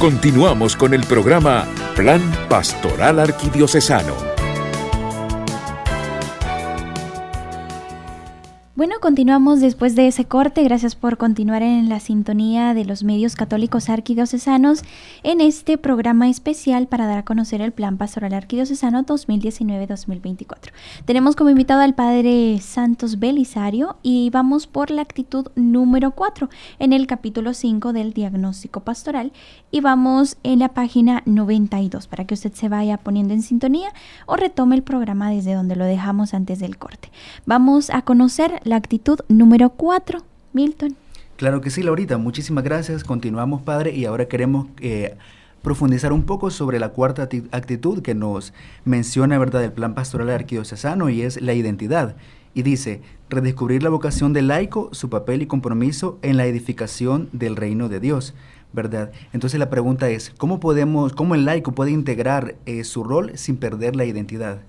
Continuamos con el programa Plan Pastoral Arquidiocesano. Bueno, continuamos después de ese corte. Gracias por continuar en la sintonía de los medios católicos arquidiocesanos en este programa especial para dar a conocer el Plan Pastoral Arquidiocesano 2019-2024. Tenemos como invitado al Padre Santos Belisario y vamos por la actitud número 4 en el capítulo 5 del Diagnóstico Pastoral y vamos en la página 92 para que usted se vaya poniendo en sintonía o retome el programa desde donde lo dejamos antes del corte. Vamos a conocer la actitud número 4, Milton. Claro que sí, Laurita, muchísimas gracias. Continuamos, Padre, y ahora queremos profundizar un poco sobre la cuarta actitud que nos menciona, ¿verdad?, el Plan Pastoral Arquidiocesano, y es la identidad. Y dice, redescubrir la vocación del laico, su papel y compromiso en la edificación del reino de Dios, ¿verdad? Entonces la pregunta es, ¿cómo el laico puede integrar su rol sin perder la identidad?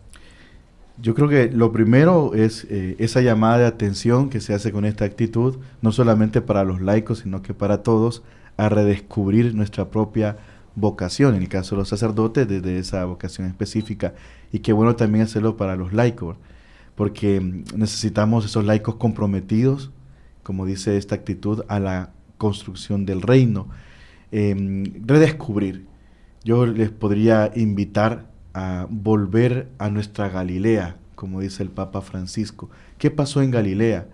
Yo creo que lo primero es esa llamada de atención que se hace con esta actitud, no solamente para los laicos, sino que para todos, a redescubrir nuestra propia vocación, en el caso de los sacerdotes, desde esa vocación específica, y qué bueno también hacerlo para los laicos, porque necesitamos esos laicos comprometidos, como dice esta actitud, a la construcción del reino. Redescubrir. Yo les podría invitar a volver a nuestra Galilea, como dice el Papa Francisco. ¿Qué pasó en Galilea?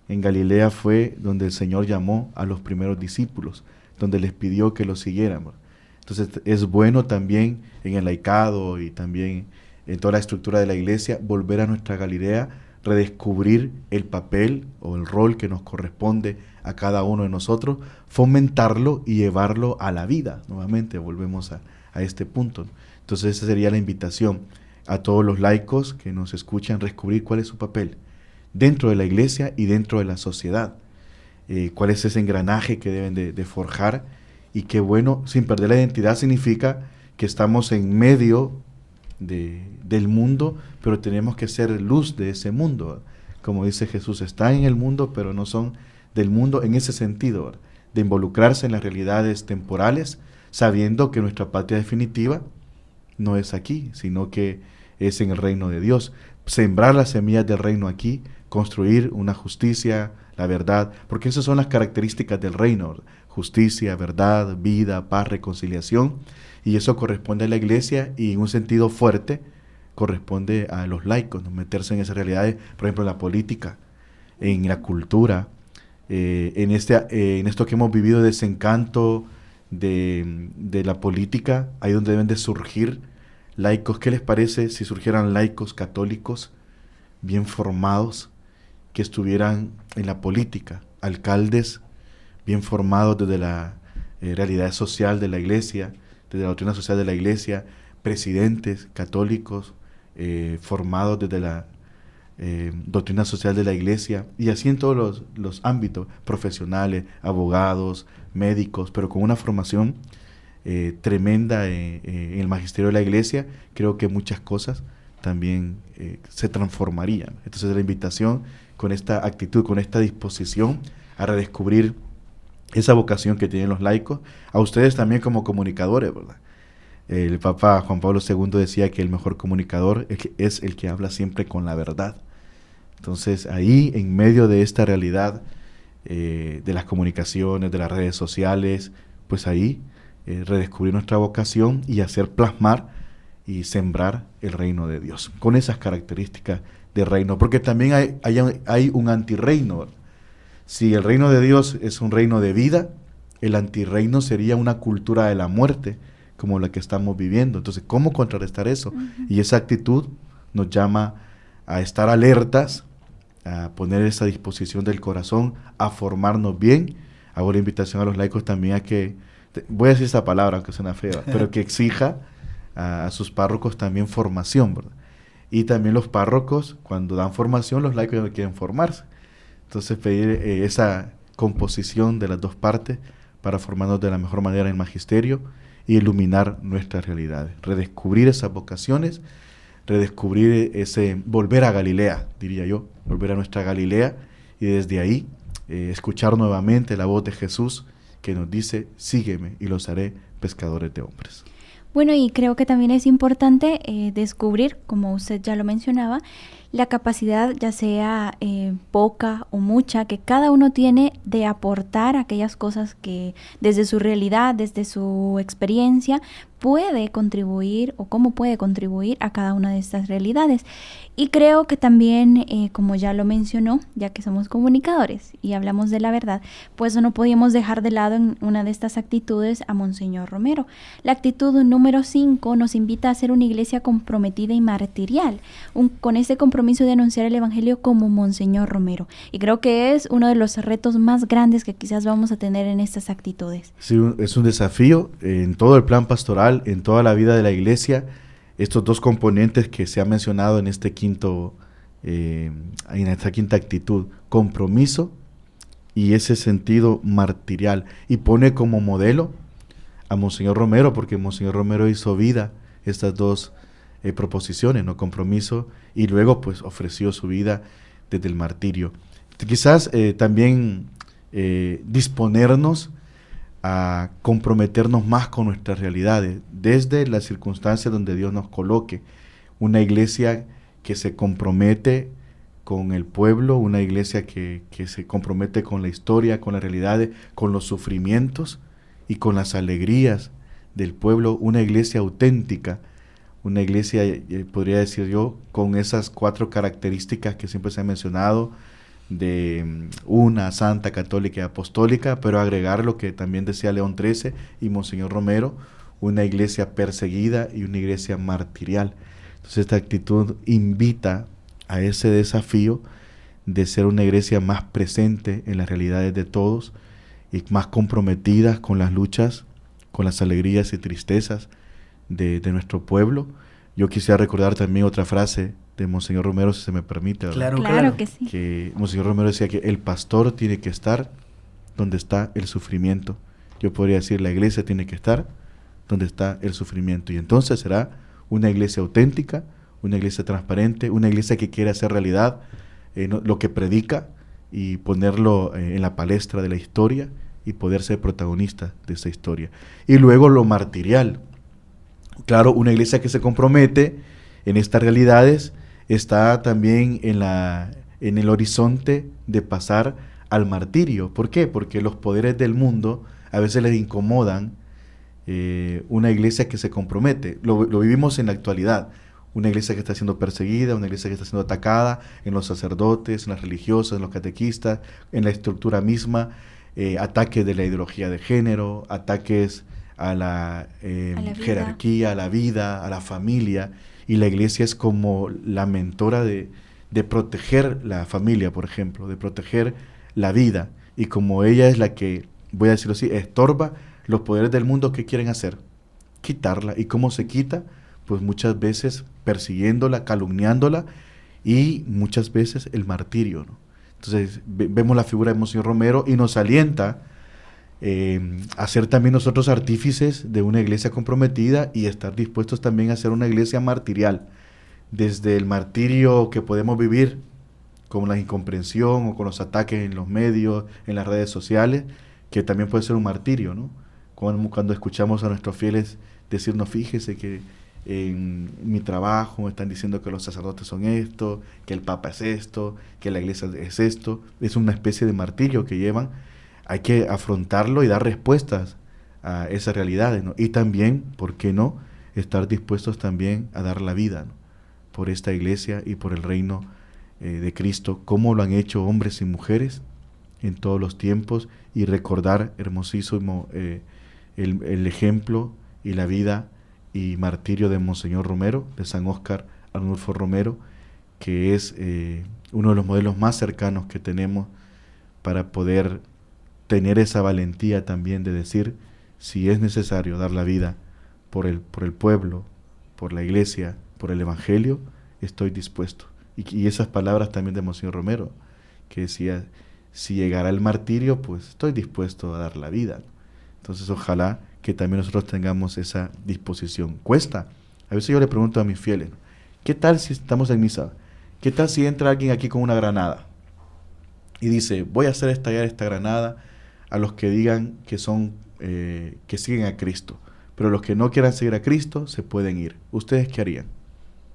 En Galilea fue donde el Señor llamó a los primeros discípulos, donde les pidió que lo siguiéramos. Entonces es bueno también en el laicado y también en toda la estructura de la Iglesia volver a nuestra Galilea, redescubrir el papel o el rol que nos corresponde a cada uno de nosotros, fomentarlo y llevarlo a la vida. Nuevamente volvemos a este punto. Entonces esa sería la invitación a todos los laicos que nos escuchan, descubrir cuál es su papel dentro de la Iglesia y dentro de la sociedad, cuál es ese engranaje que deben de forjar, y que bueno, sin perder la identidad significa que estamos en medio del mundo, pero tenemos que ser luz de ese mundo, como dice Jesús, están en el mundo pero no son del mundo, en ese sentido, de involucrarse en las realidades temporales, sabiendo que nuestra patria definitiva no es aquí, sino que es en el reino de Dios. Sembrar las semillas del reino aquí, construir una justicia, la verdad, porque esas son las características del reino: justicia, verdad, vida, paz, reconciliación, y eso corresponde a la Iglesia, y en un sentido fuerte corresponde a los laicos, ¿no? Meterse en esas realidades, por ejemplo, en la política, en la cultura, en esto que hemos vivido de desencanto de la política, ahí donde deben de surgir laicos. ¿Qué les parece si surgieran laicos católicos bien formados que estuvieran en la política, alcaldes bien formados desde la realidad social de la Iglesia, desde la doctrina social de la Iglesia, presidentes católicos formados desde la doctrina social de la Iglesia, y así en todos los ámbitos profesionales, abogados, médicos, pero con una formación tremenda en el magisterio de la Iglesia? Creo que muchas cosas también se transformarían. Entonces la invitación con esta actitud, con esta disposición a redescubrir esa vocación que tienen los laicos, a ustedes también como comunicadores, ¿verdad? El Papa Juan Pablo II decía que el mejor comunicador es el que habla siempre con la verdad. Entonces ahí, en medio de esta realidad de las comunicaciones, de las redes sociales, pues ahí redescubrir nuestra vocación y hacer plasmar y sembrar el reino de Dios, con esas características de reino, porque también hay un antirreino. Si el reino de Dios es un reino de vida, el antirreino sería una cultura de la muerte, como la que estamos viviendo. Entonces, ¿cómo contrarrestar eso? Y esa actitud nos llama a estar alertas, a poner esa disposición del corazón, a formarnos bien. Hago la invitación a los laicos también a que, voy a decir esta palabra aunque suena fea, pero que exija a sus párrocos también formación, ¿verdad? Y también los párrocos, cuando dan formación, los laicos ya quieren formarse. Entonces pedir esa composición de las dos partes para formarnos de la mejor manera en el magisterio y iluminar nuestras realidades, redescubrir esas vocaciones, redescubrir volver a Galilea, diría yo, volver a nuestra Galilea, y desde ahí escuchar nuevamente la voz de Jesús que nos dice, sígueme y los haré pescadores de hombres. Bueno, y creo que también es importante descubrir, como usted ya lo mencionaba, la capacidad, ya sea poca o mucha, que cada uno tiene de aportar aquellas cosas que desde su realidad, desde su experiencia, puede contribuir o cómo puede contribuir a cada una de estas realidades. Y creo que también, como ya lo mencionó, ya que somos comunicadores y hablamos de la verdad, pues no podíamos dejar de lado en una de estas actitudes a Monseñor Romero. La actitud número 5 nos invita a ser una iglesia comprometida y martirial, con ese compromiso de anunciar el Evangelio como Monseñor Romero. Y creo que es uno de los retos más grandes que quizás vamos a tener en estas actitudes. Sí, es un desafío en todo el plan pastoral, en toda la vida de la iglesia. Estos dos componentes que se han mencionado en esta quinta actitud, compromiso y ese sentido martirial, y pone como modelo a Monseñor Romero, porque Monseñor Romero hizo vida estas dos proposiciones, ¿no? Compromiso, y luego pues ofreció su vida desde el martirio. Quizás también disponernos a comprometernos más con nuestras realidades, desde las circunstancias donde Dios nos coloque. Una iglesia que se compromete con el pueblo, una iglesia que se compromete con la historia, con las realidades, con los sufrimientos y con las alegrías del pueblo, una iglesia auténtica, una iglesia, podría decir yo, con esas 4 características que siempre se han mencionado, de una santa, católica y apostólica, pero agregar lo que también decía León XIII y Monseñor Romero, una iglesia perseguida y una iglesia martirial. Entonces esta actitud invita a ese desafío de ser una iglesia más presente en las realidades de todos y más comprometidas con las luchas, con las alegrías y tristezas de nuestro pueblo. Yo quisiera recordar también otra frase de Monseñor Romero, si se me permite, ¿verdad? Claro que sí. Que Monseñor Romero decía que el pastor tiene que estar donde está el sufrimiento. Yo podría decir, la iglesia tiene que estar donde está el sufrimiento. Y entonces será una iglesia auténtica, una iglesia transparente, una iglesia que quiere hacer realidad lo que predica y ponerlo en la palestra de la historia y poder ser protagonista de esa historia. Y luego lo martirial. Claro, una iglesia que se compromete en estas realidades está también en el horizonte de pasar al martirio. ¿Por qué? Porque los poderes del mundo a veces les incomodan una iglesia que se compromete. Lo vivimos en la actualidad. Una iglesia que está siendo perseguida, una iglesia que está siendo atacada en los sacerdotes, en las religiosas, en los catequistas, en la estructura misma, ataques de la ideología de género, ataques a la jerarquía, a la vida, a la familia, y la iglesia es como la mentora de proteger la familia, por ejemplo, de proteger la vida, y como ella es la que, voy a decirlo así, estorba los poderes del mundo, ¿qué quieren hacer? Quitarla. ¿Y cómo se quita? Pues muchas veces persiguiendo,la calumniándola, y muchas veces el martirio, ¿no? Entonces vemos la figura de Monseñor Romero y nos alienta a ser también nosotros artífices de una iglesia comprometida y estar dispuestos también a ser una iglesia martirial, desde el martirio que podemos vivir con la incomprensión o con los ataques en los medios, en las redes sociales, que también puede ser un martirio, ¿no? Cuando escuchamos a nuestros fieles decirnos, fíjese que en mi trabajo me están diciendo que los sacerdotes son esto, que el Papa es esto, que la iglesia es esto, es una especie de martirio que llevan. Hay que afrontarlo y dar respuestas a esas realidades, ¿no? Y también, ¿por qué no?, estar dispuestos también a dar la vida, ¿no?, por esta iglesia y por el reino de Cristo, como lo han hecho hombres y mujeres en todos los tiempos, y recordar hermosísimo el ejemplo y la vida y martirio de Monseñor Romero, de San Óscar Arnulfo Romero, que es uno de los modelos más cercanos que tenemos para poder tener esa valentía también de decir, si es necesario dar la vida por el pueblo, por la iglesia, por el evangelio, estoy dispuesto. Y esas palabras también de Monseñor Romero, que decía, si llegara el martirio, pues estoy dispuesto a dar la vida. Entonces ojalá que también nosotros tengamos esa disposición. Cuesta. A veces yo le pregunto a mis fieles, ¿qué tal si estamos en misa? ¿Qué tal si entra alguien aquí con una granada? Y dice, voy a hacer estallar esta granada a los que digan que que siguen a Cristo. Pero los que no quieran seguir a Cristo se pueden ir. ¿Ustedes qué harían?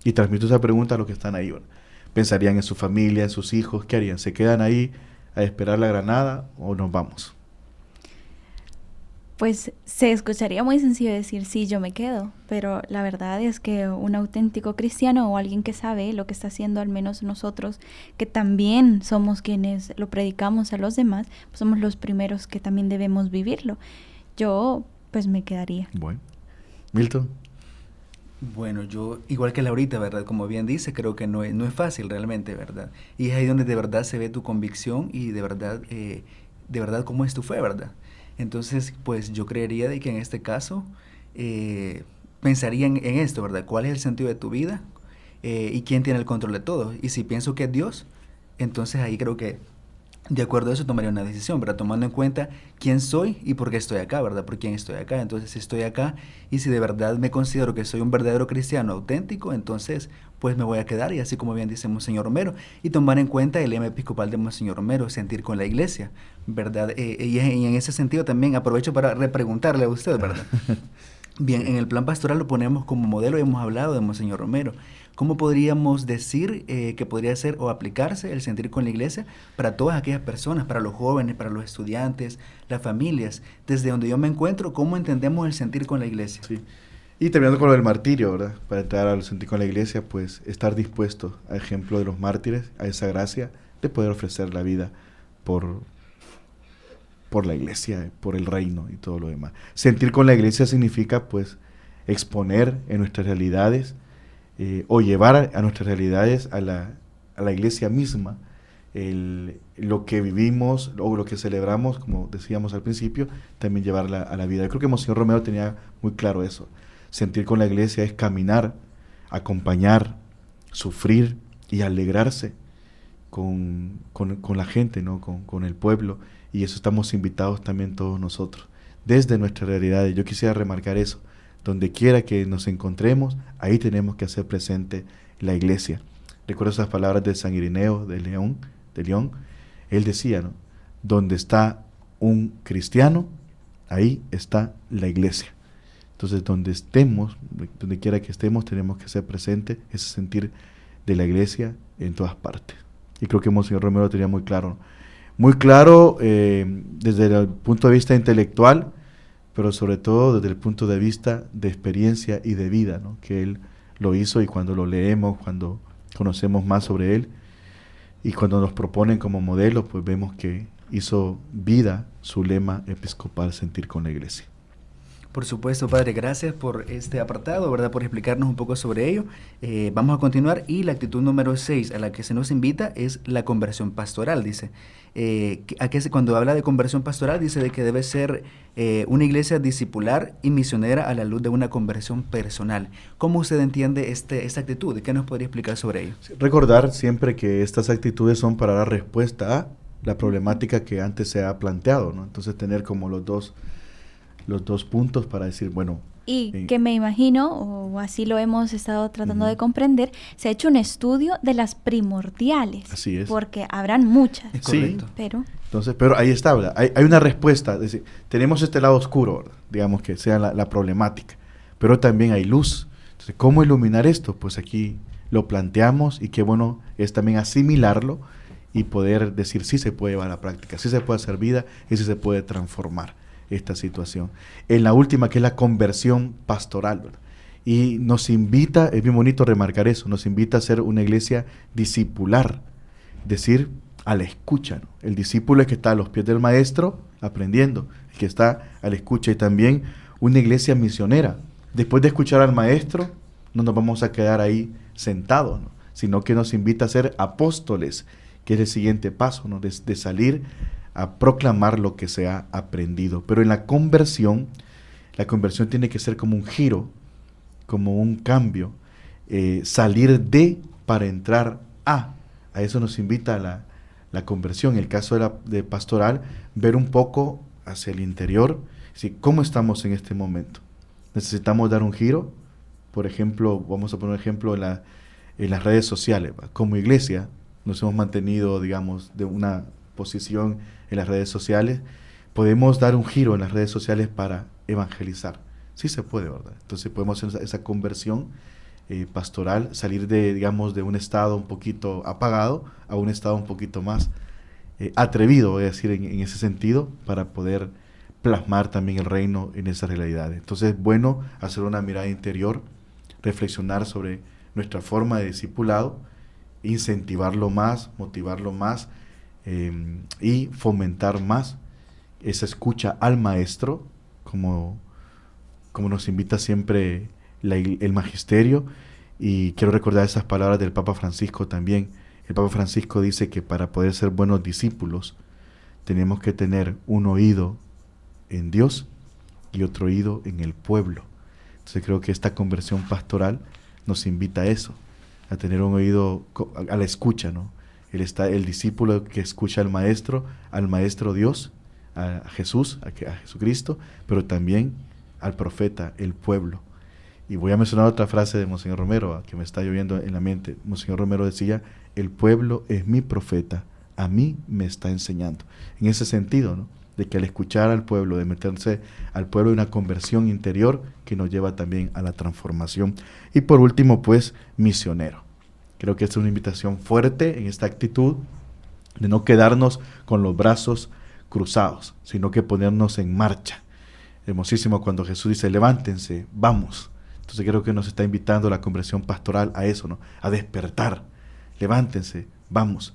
Y transmito esa pregunta a los que están ahí. ¿Verdad? ¿Pensarían en su familia, en sus hijos? ¿Qué harían? ¿Se quedan ahí a esperar la granada o nos vamos? Pues se escucharía muy sencillo decir, sí, yo me quedo, pero la verdad es que un auténtico cristiano o alguien que sabe lo que está haciendo, al menos nosotros, que también somos quienes lo predicamos a los demás, pues somos los primeros que también debemos vivirlo. Yo, pues me quedaría. Bueno. Milton. Bueno, yo, igual que Laurita, ¿verdad? Como bien dice, creo que no es fácil realmente, ¿verdad? Y es ahí donde de verdad se ve tu convicción y de verdad cómo es tu fe, ¿verdad? Entonces, pues yo creería de que en este caso pensaría en esto, ¿verdad? ¿Cuál es el sentido de tu vida? ¿Y quién tiene el control de todo? Y si pienso que es Dios, entonces ahí creo que de acuerdo a eso tomaría una decisión, ¿verdad? Tomando en cuenta quién soy y por qué estoy acá, ¿verdad? ¿Por quién estoy acá? Entonces, si estoy acá y si de verdad me considero que soy un verdadero cristiano auténtico, entonces, pues me voy a quedar, y así como bien dice Monseñor Romero, y tomar en cuenta el lema episcopal de Monseñor Romero, sentir con la iglesia, ¿verdad? Y en ese sentido también aprovecho para repreguntarle a usted, ¿verdad? Bien, en el plan pastoral lo ponemos como modelo y hemos hablado de Monseñor Romero. ¿Cómo podríamos decir que podría ser o aplicarse el sentir con la iglesia para todas aquellas personas, para los jóvenes, para los estudiantes, las familias? Desde donde yo me encuentro, ¿cómo entendemos el sentir con la iglesia? Sí. Y terminando con lo del martirio, ¿verdad? Para entrar al sentir con la iglesia, pues estar dispuesto, a ejemplo de los mártires, a esa gracia de poder ofrecer la vida por la iglesia, por el reino y todo lo demás. Sentir con la iglesia significa, pues, exponer en nuestras realidades o llevar a nuestras realidades a la iglesia misma lo que vivimos o lo que celebramos, como decíamos al principio, también llevarla a la vida. Yo creo que Monseñor Romero tenía muy claro eso. Sentir con la iglesia es caminar, acompañar, sufrir y alegrarse con la gente, ¿no? Con el pueblo, y eso estamos invitados también todos nosotros, desde nuestras realidades. Yo quisiera remarcar eso. Donde quiera que nos encontremos, ahí tenemos que hacer presente la iglesia. Recuerdo esas palabras de San Ireneo de León. Él decía, ¿no? Donde está un cristiano, ahí está la iglesia. Entonces, donde estemos, donde quiera que estemos, tenemos que hacer presente ese sentir de la iglesia en todas partes. Y creo que Monseñor Romero tenía muy claro, ¿no? Muy claro desde el punto de vista intelectual, pero sobre todo desde el punto de vista de experiencia y de vida, ¿no? Que él lo hizo, y cuando lo leemos, cuando conocemos más sobre él y cuando nos proponen como modelo, pues vemos que hizo vida su lema episcopal, sentir con la iglesia. Por supuesto, Padre, gracias por este apartado, ¿verdad? Por explicarnos un poco sobre ello. Vamos a continuar, y la actitud número 6 a la que se nos invita es la conversión pastoral, dice. Cuando habla de conversión pastoral, dice de que debe ser una iglesia discipular y misionera a la luz de una conversión personal. ¿Cómo usted entiende esta actitud? ¿Qué nos podría explicar sobre ello? Sí, recordar siempre que estas actitudes son para dar respuesta a la problemática que antes se ha planteado, ¿no? Entonces, tener como los dos puntos para decir, bueno... Y que me imagino, o así lo hemos estado tratando de comprender, se ha hecho un estudio de las primordiales. Así es. Porque habrán muchas. Es correcto. Sí. Pero ahí está, ¿verdad? Hay una respuesta. Es decir, tenemos este lado oscuro, ¿verdad? Digamos que sea la problemática. Pero también hay luz. Entonces, ¿cómo iluminar esto? Pues aquí lo planteamos, y qué bueno es también asimilarlo y poder decir, sí se puede llevar a la práctica, sí se puede hacer vida y sí se puede transformar esta situación. En la última, que es la conversión pastoral, ¿verdad? Y nos invita, es bien bonito remarcar eso, nos invita a ser una iglesia discipular, decir, a la escucha, ¿no? El discípulo es que está a los pies del maestro aprendiendo, el que está a la escucha. Y también una iglesia misionera. Después de escuchar al maestro, no nos vamos a quedar ahí sentados, ¿no? Sino que nos invita a ser apóstoles, que es el siguiente paso, ¿no? De salir a proclamar lo que se ha aprendido. Pero en la conversión tiene que ser como un giro, como un cambio, salir de para entrar a eso nos invita la conversión. En el caso de pastoral, ver un poco hacia el interior, ¿sí? ¿Cómo estamos en este momento? ¿Necesitamos dar un giro? Por ejemplo, vamos a poner un ejemplo en las redes sociales, ¿va? Como iglesia nos hemos mantenido, digamos, de una posición en las redes sociales, podemos dar un giro en las redes sociales para evangelizar. Sí se puede, ¿verdad? Entonces podemos hacer esa conversión pastoral, salir de un estado un poquito apagado a un estado un poquito más atrevido, voy a decir, en ese sentido, para poder plasmar también el reino en esas realidades. Entonces es bueno hacer una mirada interior, reflexionar sobre nuestra forma de discipulado, incentivarlo más, motivarlo más y fomentar más esa escucha al maestro, como nos invita siempre el magisterio. Y quiero recordar esas palabras del Papa Francisco también. El Papa Francisco dice que para poder ser buenos discípulos tenemos que tener un oído en Dios y otro oído en el pueblo. Entonces creo que esta conversión pastoral nos invita a eso, a tener un oído a la escucha, ¿no? El discípulo que escucha al maestro Dios, a Jesús, a Jesucristo, pero también al profeta, el pueblo. Y voy a mencionar otra frase de Monseñor Romero, que me está lloviendo en la mente. Monseñor Romero decía: el pueblo es mi profeta, a mí me está enseñando. En ese sentido, ¿no? De que al escuchar al pueblo, de meterse al pueblo, hay una conversión interior que nos lleva también a la transformación. Y por último, pues, misionero. Creo que esta es una invitación fuerte en esta actitud de no quedarnos con los brazos cruzados, sino que ponernos en marcha. Hermosísimo cuando Jesús dice: levántense, vamos. Entonces creo que nos está invitando la conversión pastoral a eso, ¿no? A despertar. Levántense, vamos.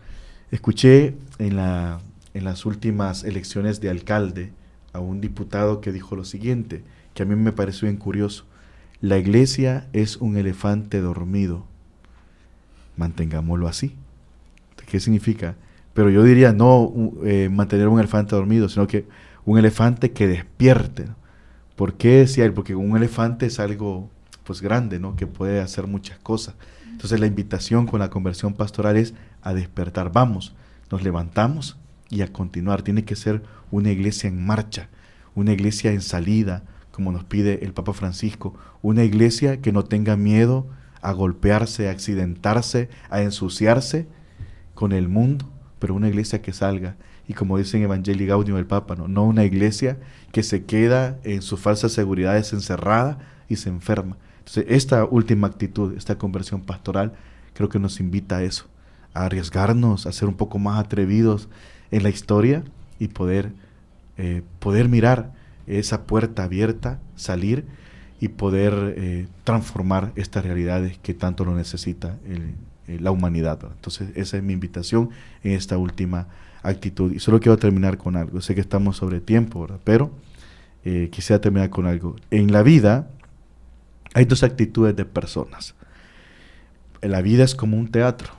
Escuché en las últimas elecciones de alcalde a un diputado que dijo lo siguiente, que a mí me pareció bien curioso: la iglesia es un elefante dormido, mantengámoslo así. ¿Qué significa? Pero yo diría no mantener un elefante dormido, sino que un elefante que despierte, ¿no? ¿Por qué decía él? Porque un elefante es algo pues grande, ¿no? Que puede hacer muchas cosas. Entonces la invitación con la conversión pastoral es a despertar. Vamos, nos levantamos y a continuar. Tiene que ser una iglesia en marcha, una iglesia en salida, como nos pide el Papa Francisco, una iglesia que no tenga miedo a golpearse, a accidentarse, a ensuciarse con el mundo, pero una iglesia que salga. Y como dice en Evangelii Gaudium el Papa, no una iglesia que se queda en sus falsas seguridades encerrada y se enferma. Entonces esta última actitud, esta conversión pastoral, creo que nos invita a eso, a arriesgarnos, a ser un poco más atrevidos en la historia y poder mirar esa puerta abierta, salir y poder transformar estas realidades que tanto lo necesita la humanidad, ¿no? Entonces esa es mi invitación en esta última actitud. Y solo quiero terminar con algo. Sé que estamos sobre tiempo, ¿verdad? Pero quisiera terminar con algo. En la vida hay dos actitudes de personas. La vida es como un teatro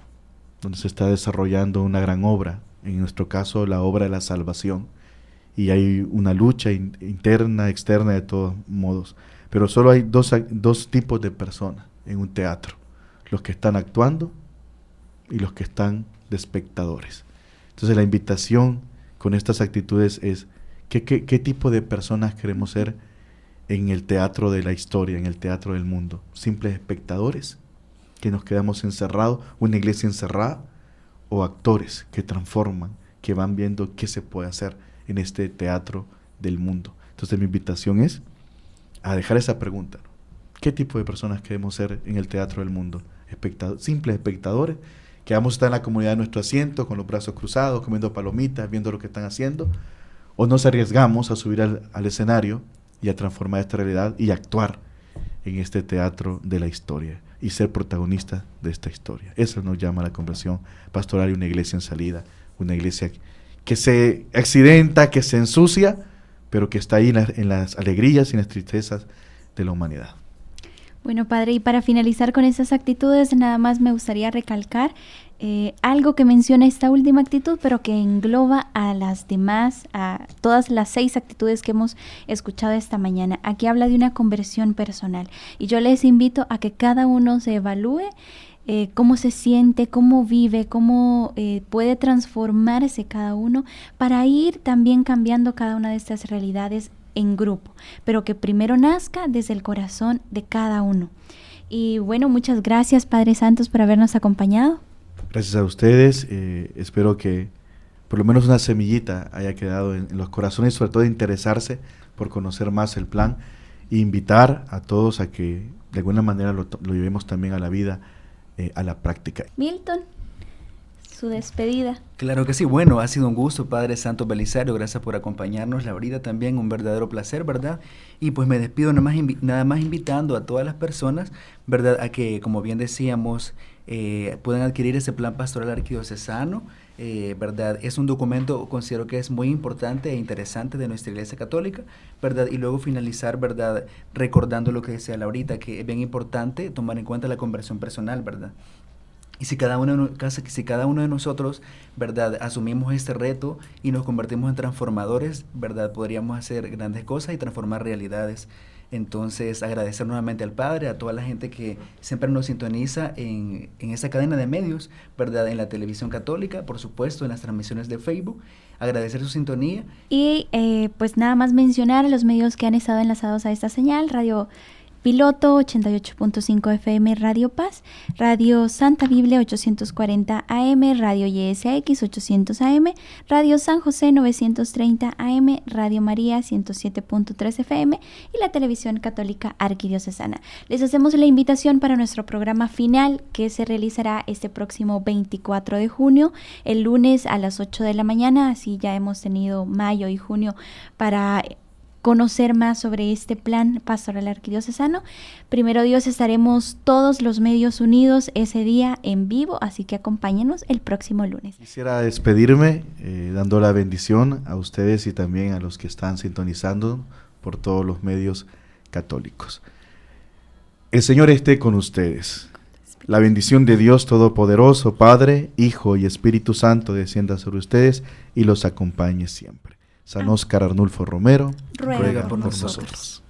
donde se está desarrollando una gran obra, en nuestro caso la obra de la salvación, y hay una lucha interna, externa, de todos modos, pero solo hay dos tipos de personas en un teatro: los que están actuando y los que están de espectadores. Entonces la invitación con estas actitudes es ¿qué tipo de personas queremos ser en el teatro de la historia, en el teatro del mundo? ¿Simples espectadores que nos quedamos encerrados, una iglesia encerrada, o actores que transforman, que van viendo qué se puede hacer en este teatro del mundo? Entonces mi invitación es a dejar esa pregunta, ¿no? ¿Qué tipo de personas queremos ser en el teatro del mundo? Simples espectadores que vamos a estar en la comunidad de nuestro asiento con los brazos cruzados, comiendo palomitas, viendo lo que están haciendo, o nos arriesgamos a subir al escenario y a transformar esta realidad y actuar en este teatro de la historia y ser protagonistas de esta historia. Eso nos llama la conversión pastoral y una iglesia en salida, una iglesia que se accidenta, que se ensucia, pero que está ahí en las alegrías y en las tristezas de la humanidad. Bueno, Padre, y para finalizar con esas actitudes, nada más me gustaría recalcar algo que menciona esta última actitud, pero que engloba a las demás, a todas las 6 actitudes que hemos escuchado esta mañana. Aquí habla de una conversión personal, y yo les invito a que cada uno se evalúe cómo se siente, cómo vive, cómo puede transformarse cada uno para ir también cambiando cada una de estas realidades en grupo, pero que primero nazca desde el corazón de cada uno. Y bueno, muchas gracias, Padre Santos, por habernos acompañado. Gracias a ustedes. Espero que por lo menos una semillita haya quedado en los corazones, sobre todo de interesarse por conocer más el plan e invitar a todos a que de alguna manera lo llevemos también a la vida, a la práctica. Milton, su despedida. Claro que sí, bueno, ha sido un gusto, Padre Santo Belisario, gracias por acompañarnos, Laurita también, un verdadero placer, ¿verdad? Y pues me despido nada más invitando a todas las personas, ¿verdad? A que, como bien decíamos, puedan adquirir ese plan pastoral arquidiocesano, ¿verdad? Es un documento, considero que es muy importante e interesante de nuestra Iglesia Católica, ¿verdad? Y luego finalizar, ¿verdad? Recordando lo que decía Laurita, que es bien importante tomar en cuenta la conversión personal, ¿verdad? Y si cada uno de nosotros, ¿verdad?, asumimos este reto y nos convertimos en transformadores, ¿verdad?, podríamos hacer grandes cosas y transformar realidades. Entonces, agradecer nuevamente al Padre, a toda la gente que siempre nos sintoniza en esa cadena de medios, ¿verdad?, en la televisión católica, por supuesto, en las transmisiones de Facebook. Agradecer su sintonía. Y pues nada más mencionar los medios que han estado enlazados a esta señal: Radio Piloto 88.5 FM, Radio Paz, Radio Santa Biblia 840 AM, Radio YSX 800 AM, Radio San José 930 AM, Radio María 107.3 FM y la Televisión Católica Arquidiocesana. Les hacemos la invitación para nuestro programa final, que se realizará este próximo 24 de junio, el lunes a las 8 de la mañana. Así ya hemos tenido mayo y junio para conocer más sobre este plan pastoral arquidiocesano. Primero Dios, estaremos todos los medios unidos ese día en vivo, así que acompáñenos el próximo lunes. Quisiera despedirme dando la bendición a ustedes y también a los que están sintonizando por todos los medios católicos. El Señor esté con ustedes. La bendición de Dios Todopoderoso, Padre, Hijo y Espíritu Santo descienda sobre ustedes y los acompañe siempre. San Óscar Arnulfo Romero, ruega por nosotros.